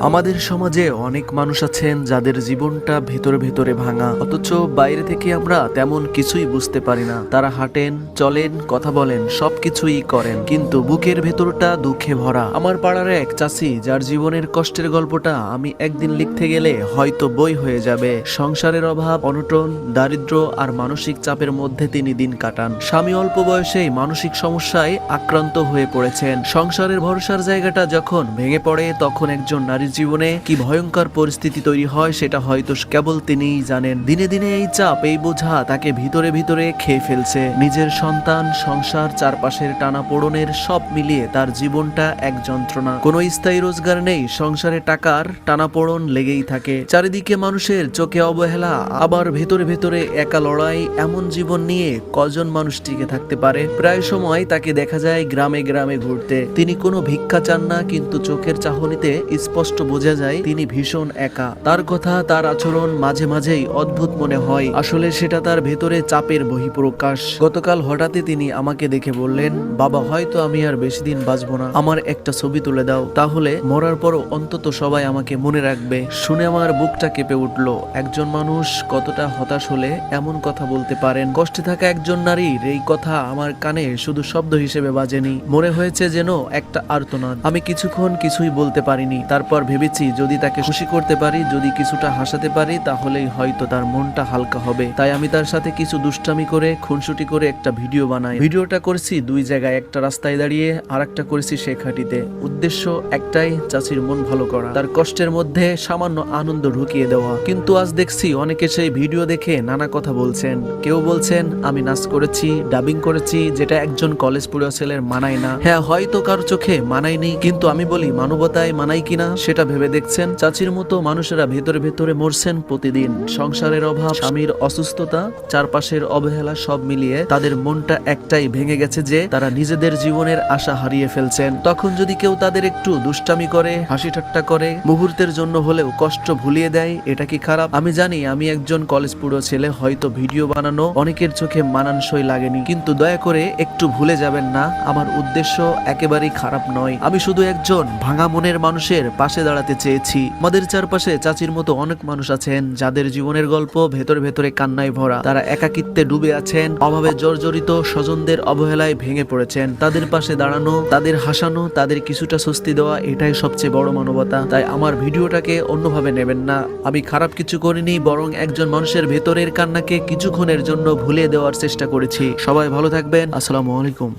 আমাদের সমাজে অনেক মানুষ আছেন যাদের জীবনটা ভেতরে ভেতরে ভাঙা, অথচ বাইরে থেকে আমরা তেমন কিছুই বুঝতে পারি না। তারা হাঁটেন, চলেন, কথা বলেন, সবকিছুই করেন, কিন্তু বুকের ভেতরটা দুঃখে ভরা। আমার পাড়ার এক চাচি, যার জীবনের কষ্টের গল্পটা আমি একদিন লিখতে গেলে হয়তো বই হয়ে যাবে। সংসারের অভাব, অনটন, দারিদ্র্য আর মানসিক চাপের মধ্যে তিনি দিন কাটান। স্বামী অল্প বয়সেই মানসিক সমস্যায় আক্রান্ত হয়ে পড়েছেন। সংসারের ভরসার জায়গাটা যখন ভেঙে পড়ে, তখন একজন নারীর জীবনে কি ভয়ঙ্কর পরিস্থিতি তৈরি হয় সেটা হয়তো কেবল তিনিই জানেন। দিনে দিনে এই চাপ, এই বোঝা তাকে ভিতরে ভিতরে খেয়ে ফেলছে। নিজের সন্তান, সংসার, চারপাশের টানাপোড়েনের সব মিলিয়ে তার জীবনটা এক যন্ত্রণা। কোনো স্থায়ী রোজগার নেই, সংসারে টাকার টানাপোড়ন লেগেই থাকে। চারিদিকে মানুষের চোখে অবহেলা, আবার ভেতরে ভেতরে একা লড়াই। এমন জীবন নিয়ে কজন মানুষ টিকে থাকতে পারে? প্রায় সময় তাকে দেখা যায় গ্রামে গ্রামে ঘুরতে। তিনি কোনো ভিক্ষা চান না, কিন্তু চোখের চাহনিতে স্পষ্ট বোঝা যায় তিনি ভীষণ একা। তার কথা, তার আচরণ মাঝে মাঝেই অদ্ভুত মনে হয়। আসলে সেটা তার ভেতরে চাপের বহিঃপ্রকাশ। গতকাল হঠাৎই তিনি আমাকে দেখে বললেন, বাবা, হয়তো আমি আর বেশি দিন বাঁচবো না, আমার একটা ছবি তুলে দাও, তাহলে মরার পরও অন্তত সবাই আমাকে মনে রাখবে। শুনে আমার বুকটা কেঁপে উঠলো। একজন মানুষ কতটা হতাশ হলে এমন কথা বলতে পারেন? কষ্টে থাকা একজন নারীর এই কথা আমার কানে শুধু শব্দ হিসেবে বাজেনি, মনে হয়েছে যেন একটা আর্তনাদ। আমি কিছুক্ষণ কিছুই বলতে পারিনি। তারপর ভেবেছি, যদি তাকে খুশি করতে পারি, যদি কিছুটা হাসাতে পারি, তাহলেই হয়তো তার মনটা হালকা হবে। তাই আমি তার সাথে কিছু দুষ্টামি করে, খুনসুটি করে একটা ভিডিও বানাই। ভিডিওটা করেছি দুই জায়গায়, একটা রাস্তায় দাঁড়িয়ে, আর একটা করেছি শেখাটিতে। উদ্দেশ্য একটাই, চাচির মন ভালো করা, তার কষ্টের মধ্যে সামান্য আনন্দ ঢুকিয়ে দেওয়া। কিন্তু আজ দেখছি অনেকে সেই ভিডিও দেখে নানা কথা বলছেন। কেউ বলছেন আমি নাচ করেছি, ডাবিং করেছি, যেটা একজন কলেজ পড়ুয়া ছেলের মানায় না। হ্যাঁ, হয়তো কারো চোখে মানায়নি, কিন্তু আমি বলি, মানবতায় মানায় কিনা সেটা ভেবে দেখছেন? চাচির মতো মানুষেরা ভেতরে ভেতরে মরছেন প্রতিদিন। সংসারের অভাব, স্বামীর অসুস্থতা, চারপাশের অবহেলা, সব মিলিয়ে তাদের মনটা একটাই, ভেঙে গেছে যে তারা নিজেদের জীবনের আশা হারিয়ে ফেলছেন। তখন যদি কেউ তাদের একটু দুষ্টামি করে, হাসি ঠাট্টা করে, মুহূর্তের জন্য হলেও কষ্ট ভুলিয়ে দেয়, এটা কি খারাপ? আমি জানি আমি একজন কলেজ পড়ুয়া ছেলে, হয়তো ভিডিও বানানো অনেকের চোখে মানানসই লাগেনি, কিন্তু দয়া করে একটু ভুলে যাবেন না, আমার উদ্দেশ্য একেবারেই খারাপ নয়। আমি শুধু একজন ভাঙা মনের মানুষের পাশে দাঁড়াতে চেয়েছি। আমাদের চারপাশে চাচির মতো অনেক মানুষ আছেন যাদের জীবনের গল্প ভেতরে ভেতরে কান্নায় ভরা। তারা একাকিত্বে ডুবে আছেন, অভাবে জর্জরিত, স্বজনদের অবহেলায় ভেঙে পড়েছেন। তাদের পাশে দাঁড়ানো, তাদের হাসানো, তাদের কিছুটা স্বস্তি দেওয়া, এটাই সবচেয়ে বড় মানবতা। তাই আমার ভিডিওটাকে অন্যভাবে নেবেন না। আমি খারাপ কিছু করিনি, বরং একজন মানুষের ভেতরের কান্নাকে কিছুক্ষণের জন্য ভুলিয়ে দেওয়ার চেষ্টা করেছি। সবাই ভালো থাকবেন। আসসালামু আলাইকুম।